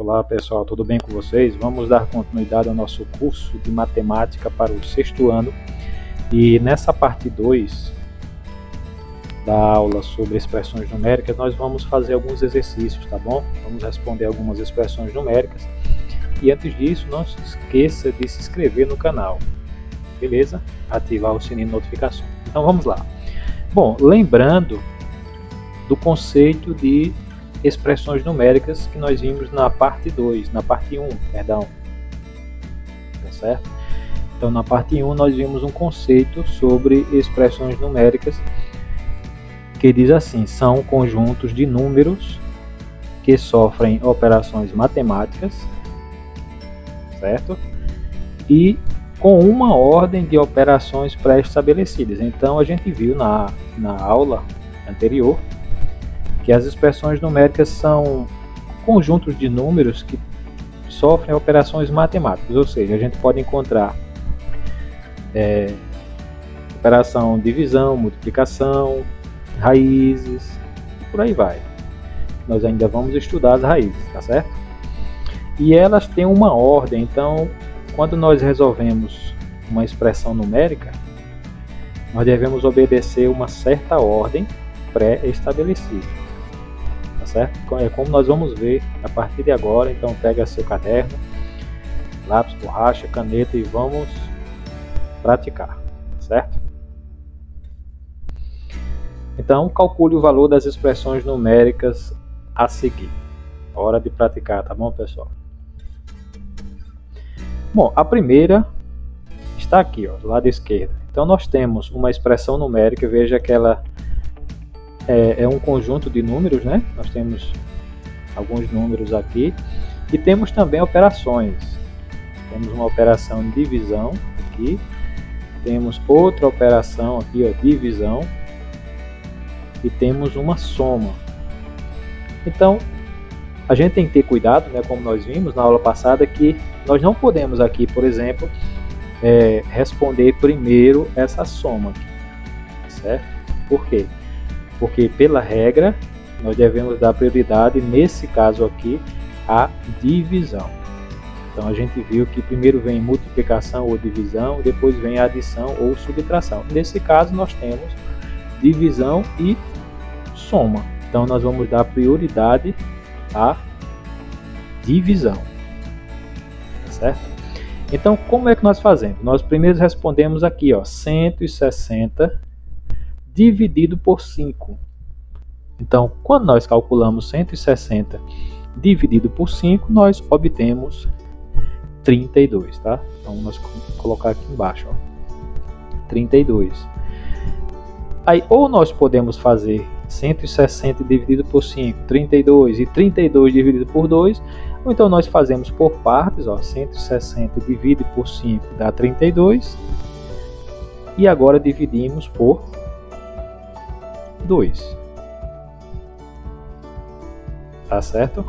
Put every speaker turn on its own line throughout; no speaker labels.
Olá pessoal, tudo bem com vocês? Vamos dar continuidade ao nosso curso de matemática para o sexto ano e nessa parte 2 da aula sobre expressões numéricas nós vamos fazer alguns exercícios, tá bom? Vamos responder algumas expressões numéricas e antes disso não se esqueça de se inscrever no canal, beleza? Ativar o sininho de notificações. Então vamos lá. Bom, lembrando do conceito de expressões numéricas que nós vimos na parte 2, na parte 1, perdão. Tá certo? Então na parte 1 nós vimos um conceito sobre expressões numéricas que diz assim: são conjuntos de números que sofrem operações matemáticas, certo? E com uma ordem de operações pré-estabelecidas. Então a gente viu na aula anterior que as expressões numéricas são conjuntos de números que sofrem operações matemáticas, ou seja, a gente pode encontrar operação divisão, multiplicação, raízes, por aí vai. Nós ainda vamos estudar as raízes, tá certo? E elas têm uma ordem, então quando nós resolvemos uma expressão numérica, nós devemos obedecer uma certa ordem pré-estabelecida. Certo? É como nós vamos ver a partir de agora. Então pega seu caderno, lápis, borracha, caneta e vamos praticar, certo? Então calcule o valor das expressões numéricas a seguir. Hora de praticar, tá bom, pessoal? Bom, a primeira está aqui, ó, do lado esquerdo. Então nós temos uma expressão numérica, veja que ela é um conjunto de números, né? Nós temos alguns números aqui e temos também operações. Temos uma operação de divisão aqui, temos outra operação aqui, ó, divisão, e temos uma soma. Então a gente tem que ter cuidado, né? Como nós vimos na aula passada, que nós não podemos aqui, por exemplo, responder primeiro essa soma aqui, certo? Por quê? Porque pela regra nós devemos dar prioridade nesse caso aqui à divisão. Então a gente viu que primeiro vem multiplicação ou divisão, depois vem adição ou subtração. Nesse caso nós temos divisão e soma. Então nós vamos dar prioridade à divisão, certo? Então como é que nós fazemos? Nós primeiro respondemos aqui, ó, 160 dividido por 5. Então, quando nós calculamos 160 dividido por 5, nós obtemos 32, tá? Então, nós vamos colocar aqui embaixo, ó, 32. Aí, ou nós podemos fazer 160 dividido por 5, 32, e 32 dividido por 2, ou então nós fazemos por partes, ó, 160 dividido por 5 dá 32, e agora dividimos por 2, tá certo?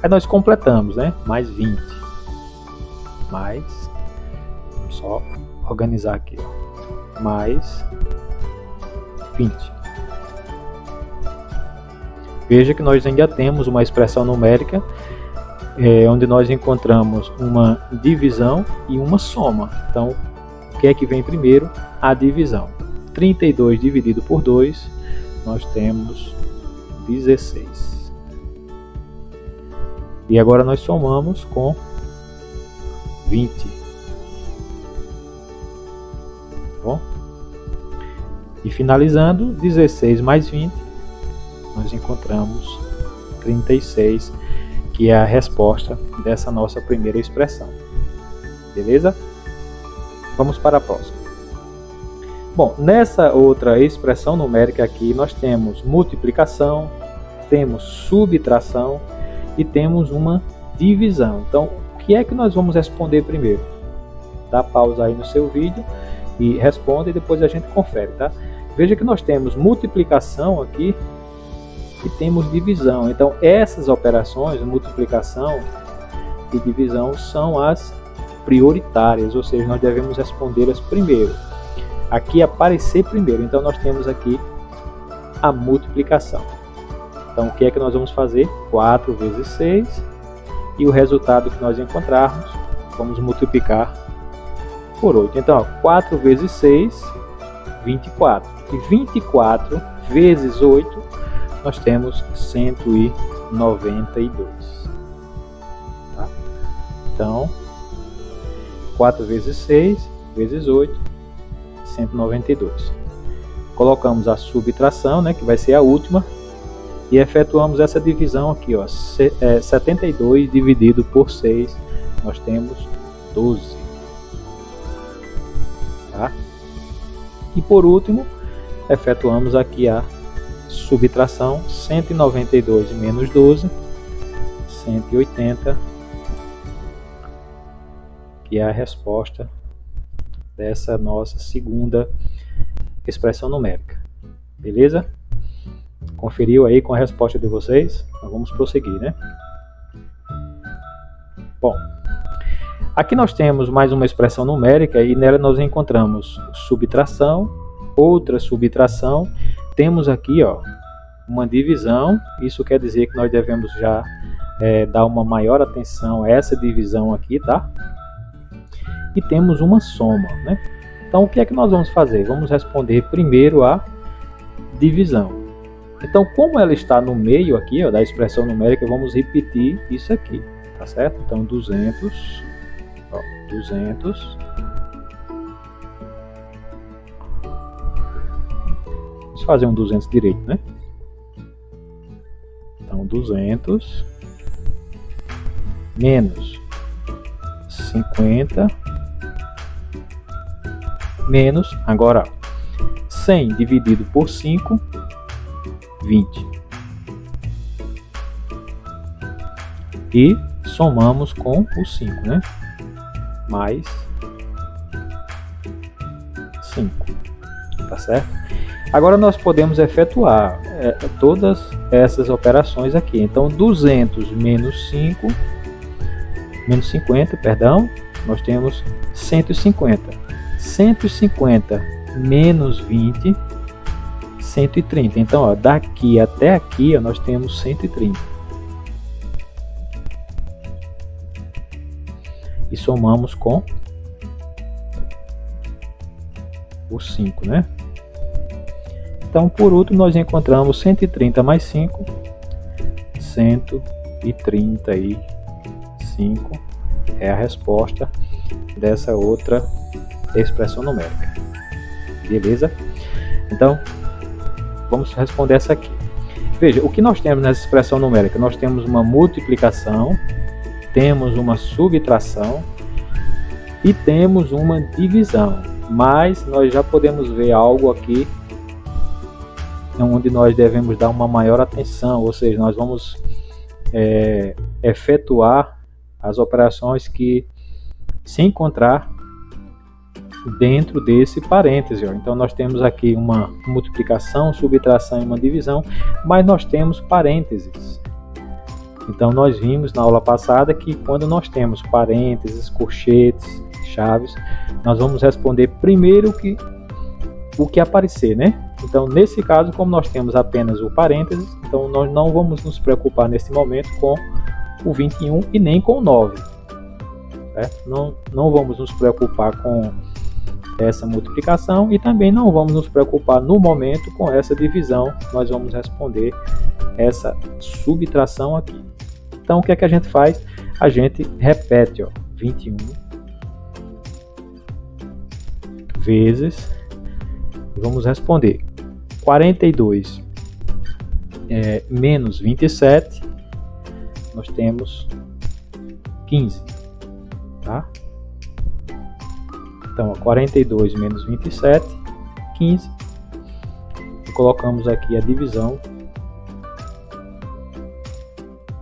Aí nós completamos, né? Mais 20, mais, vamos só organizar aqui, ó, mais 20. Veja que nós ainda temos uma expressão numérica onde nós encontramos uma divisão e uma soma. Então, o que é que vem primeiro? A divisão. 32 dividido por 2, nós temos 16. E agora nós somamos com 20. Bom? E finalizando, 16 mais 20, nós encontramos 36, que é a resposta dessa nossa primeira expressão. Beleza? Vamos para a próxima. Bom, nessa outra expressão numérica aqui nós temos multiplicação, temos subtração e temos uma divisão. Então, o que é que nós vamos responder primeiro? Dá pausa aí no seu vídeo e responda e depois a gente confere, tá? Veja que nós temos multiplicação aqui e temos divisão. Então, essas operações, multiplicação e divisão, são as prioritárias, ou seja, nós devemos respondê-las primeiro. Aqui aparecer primeiro, então nós temos aqui a multiplicação. Então o que é que nós vamos fazer? 4 vezes 6, e o resultado que nós encontrarmos, vamos multiplicar por 8. Então, ó, 4 vezes 6, 24. E 24 vezes 8, nós temos 192. Tá? Então, 4 vezes 6, vezes 8, 192. Colocamos a subtração, né, que vai ser a última, e efetuamos essa divisão aqui, ó, 72 dividido por 6, nós temos 12. Tá? E por último, efetuamos aqui a subtração, 192 menos 12, 180, que é a resposta dessa nossa segunda expressão numérica. Beleza? Conferiu aí com a resposta de vocês? Então vamos prosseguir, né? Bom, aqui nós temos mais uma expressão numérica e nela nós encontramos subtração, outra subtração. Temos aqui, ó, uma divisão. Isso quer dizer que nós devemos já dar uma maior atenção a essa divisão aqui, tá? E temos uma soma, né? Então o que é que nós vamos fazer? Vamos responder primeiro a divisão. Então, como ela está no meio aqui, ó, da expressão numérica, vamos repetir isso aqui, tá certo? Então 200, ó, 200. Vamos fazer um 200 direito, né? Então 200 menos 50 menos, agora 100 dividido por 5, 20. E somamos com o 5, né? Mais 5. Tá certo? Agora nós podemos efetuar todas essas operações aqui. Então 200 menos 5, menos 50, perdão, nós temos 150. 150 menos 20, 130. Então, ó, daqui até aqui, ó, nós temos 130. E somamos com o 5, né? Então, por último, nós encontramos 130 mais 5, 135 é a resposta dessa outra expressão numérica. Beleza? Então, vamos responder essa aqui. Veja, o que nós temos nessa expressão numérica? Nós temos uma multiplicação, temos uma subtração e temos uma divisão. Mas nós já podemos ver algo aqui onde nós devemos dar uma maior atenção, ou seja, nós vamos efetuar as operações que se encontrar dentro desse parêntese. Então nós temos aqui uma multiplicação, subtração e uma divisão, mas nós temos parênteses. Então nós vimos na aula passada que quando nós temos parênteses, corchetes, chaves, nós vamos responder primeiro o que aparecer, né? Então nesse caso, como nós temos apenas o parênteses, então nós não vamos nos preocupar nesse momento com o 21 e nem com o 9. Certo? Não vamos nos preocupar com essa multiplicação e também não vamos nos preocupar no momento com essa divisão. Nós vamos responder essa subtração aqui. Então o que é que a gente faz? A gente repete, ó, 21 vezes, vamos responder 42 menos 27, nós temos 15, tá? Então, 42 menos 27, 15. E colocamos aqui a divisão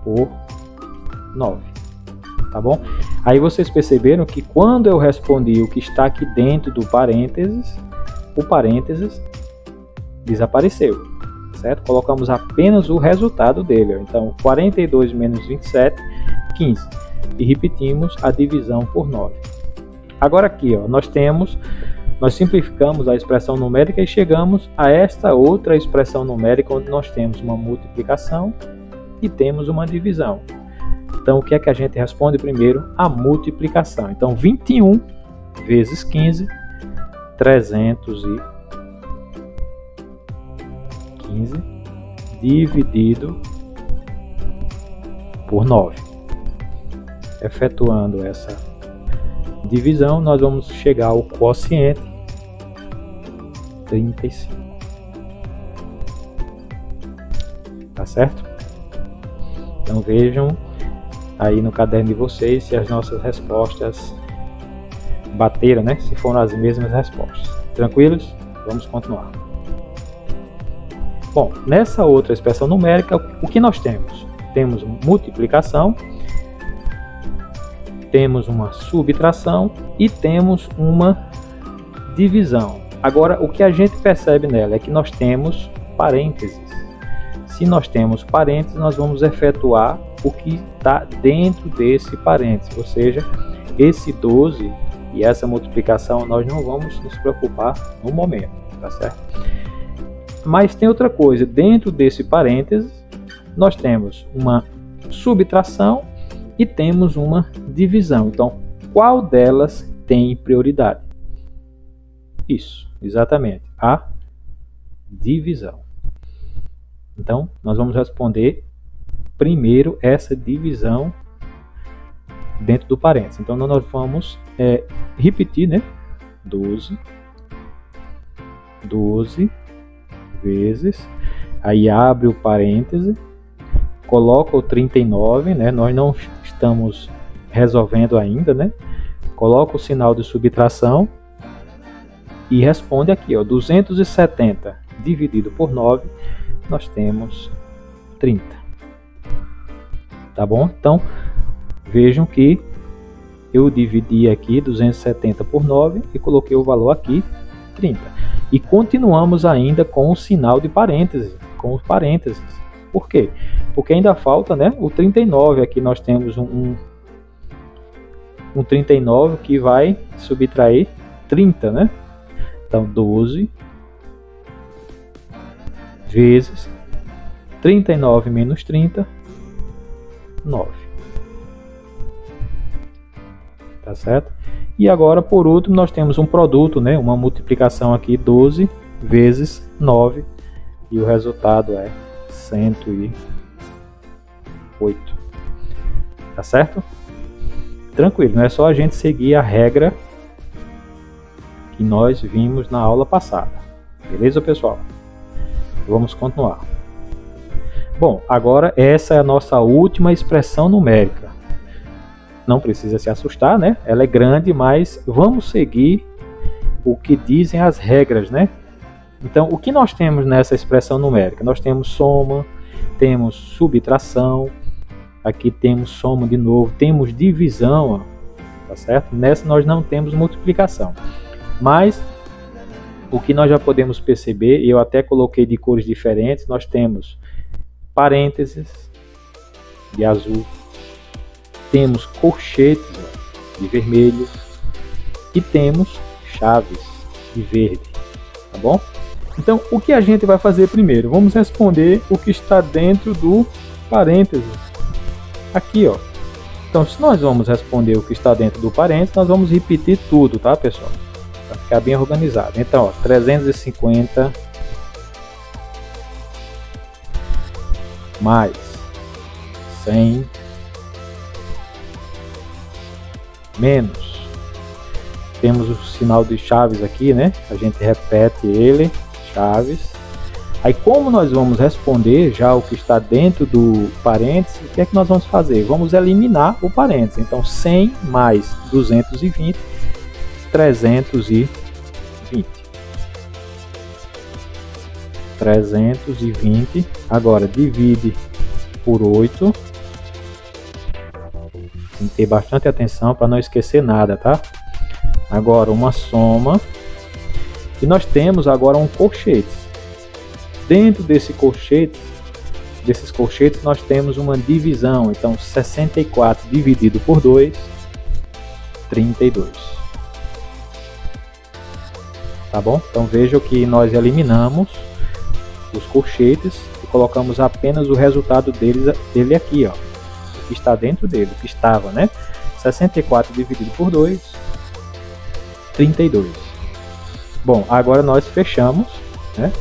por 9. Tá bom? Aí vocês perceberam que quando eu respondi o que está aqui dentro do parênteses, o parênteses desapareceu. Certo? Colocamos apenas o resultado dele. Ó. Então, 42 menos 27, 15. E repetimos a divisão por 9. Agora aqui, ó, nós temos nós simplificamos a expressão numérica e chegamos a esta outra expressão numérica, onde nós temos uma multiplicação e temos uma divisão. Então, o que é que a gente responde primeiro? A multiplicação. Então, 21 vezes 15, 315, dividido por 9. Efetuando essa divisão, nós vamos chegar ao quociente 35. Tá certo? Então vejam aí no caderno de vocês se as nossas respostas bateram, né? Se foram as mesmas respostas. Tranquilos? Vamos continuar. Bom, nessa outra expressão numérica, o que nós temos? Temos multiplicação, temos uma subtração e temos uma divisão. Agora, o que a gente percebe nela é que nós temos parênteses. Se nós temos parênteses, nós vamos efetuar o que está dentro desse parênteses, ou seja, esse 12 e essa multiplicação nós não vamos nos preocupar no momento, tá certo? Mas tem outra coisa, dentro desse parênteses nós temos uma subtração e temos uma divisão. Então, qual delas tem prioridade? Isso, exatamente, a divisão. Então, nós vamos responder primeiro essa divisão dentro do parênteses. Então, nós vamos repetir, né? 12 vezes, aí abre o parêntese, coloca o 39, né? Nós não estamos resolvendo ainda, né? Coloca o sinal de subtração e responde aqui, ó, 270 dividido por 9, nós temos 30. Tá bom? Então, vejam que eu dividi aqui 270 por 9 e coloquei o valor aqui, 30. E continuamos ainda com o sinal de parênteses, com os parênteses. Por quê? Porque ainda falta, né, o 39. Aqui nós temos um 39 que vai subtrair 30, né? Então, 12 vezes 39 menos 30, 9. Tá certo? E agora, por último, nós temos um produto, né? Uma multiplicação aqui, 12 vezes 9. E o resultado é 108. Tá certo? Tranquilo, não é só a gente seguir a regra que nós vimos na aula passada. Beleza, pessoal? Vamos continuar. Bom, agora essa é a nossa última expressão numérica. Não precisa se assustar, né? Ela é grande, mas vamos seguir o que dizem as regras, né? Então, o que nós temos nessa expressão numérica? Nós temos soma, temos subtração, aqui temos soma de novo, temos divisão, ó, tá certo? Nessa nós não temos multiplicação. Mas o que nós já podemos perceber, eu até coloquei de cores diferentes, nós temos parênteses de azul, temos colchetes, ó, de vermelho e temos chaves de verde, tá bom? Então, o que a gente vai fazer primeiro? Vamos responder o que está dentro do parênteses. Aqui, ó. Então, se nós vamos responder o que está dentro do parênteses, nós vamos repetir tudo, tá, pessoal? Para ficar bem organizado. Então, ó, 350 mais 100 menos. Temos o sinal de chaves aqui, né? A gente repete ele, chaves. Aí, como nós vamos responder já o que está dentro do parênteses, o que é que nós vamos fazer? Vamos eliminar o parênteses. Então, 100 mais 220, 320. 320. Agora, divide por 8. Tem que ter bastante atenção para não esquecer nada, tá? Agora, uma soma. E nós temos agora um colchete. Dentro desses colchetes, nós temos uma divisão. Então, 64 dividido por 2, 32. tá bom? Então vejam que nós eliminamos os colchetes e colocamos apenas o resultado dele aqui, ó, o que está dentro dele, o que estava, né? 64 dividido por 2, 32. Bom, agora nós fechamos, né,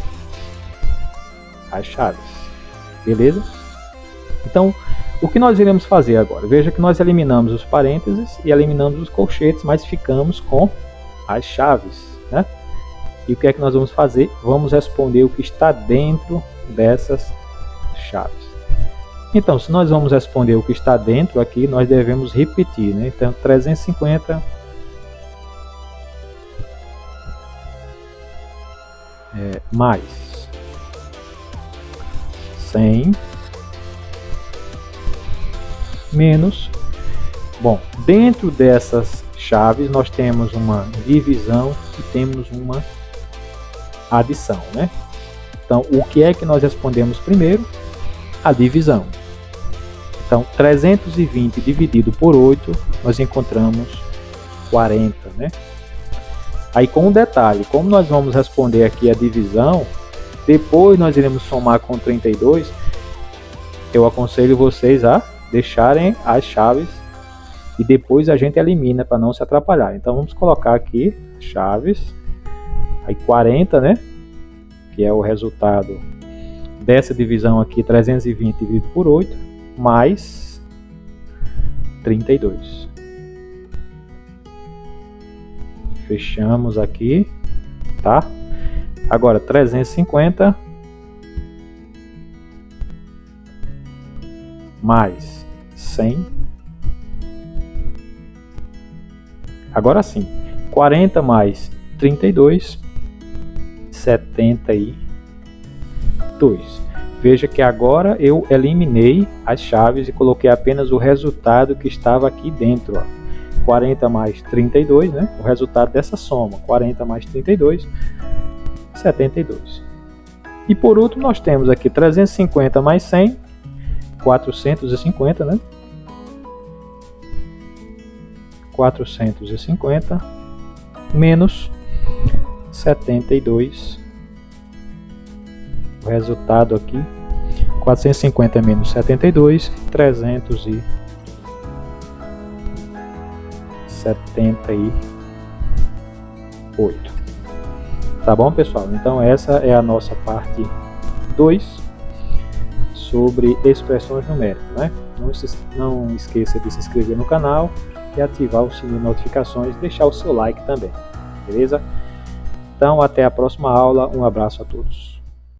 as chaves, beleza? Então, o que nós iremos fazer agora? Veja que nós eliminamos os parênteses e eliminamos os colchetes, mas ficamos com as chaves, né? E o que é que nós vamos fazer? Vamos responder o que está dentro dessas chaves. Então, se nós vamos responder o que está dentro aqui, nós devemos repetir, né? Então, 350 mais 100 menos... Bom, dentro dessas chaves nós temos uma divisão e temos uma adição, né? Então, o que é que nós respondemos primeiro? A divisão. Então, 320 dividido por 8, nós encontramos 40, né? Aí, com um detalhe, como nós vamos responder aqui a divisão, depois nós iremos somar com 32, eu aconselho vocês a deixarem as chaves e depois a gente elimina para não se atrapalhar. Então, vamos colocar aqui chaves, aí 40, né? Que é o resultado dessa divisão aqui, 320 dividido por 8, mais 32. Fechamos aqui, tá? Agora 350 mais 100. Agora sim, 40 mais 32, 72. Veja que agora eu eliminei as chaves e coloquei apenas o resultado que estava aqui dentro, ó. 40 mais 32, né? O resultado dessa soma, 40 mais 32, 72. E por último nós temos aqui 350 mais 100, 450, né? 450 menos 72. O resultado aqui, 450 menos 72, 378. Tá bom, pessoal? Então essa é a nossa parte 2 sobre expressões numéricas, né? Não esqueça de se inscrever no canal e ativar o sininho de notificações, deixar o seu like também, beleza? Então até a próxima aula, um abraço a todos.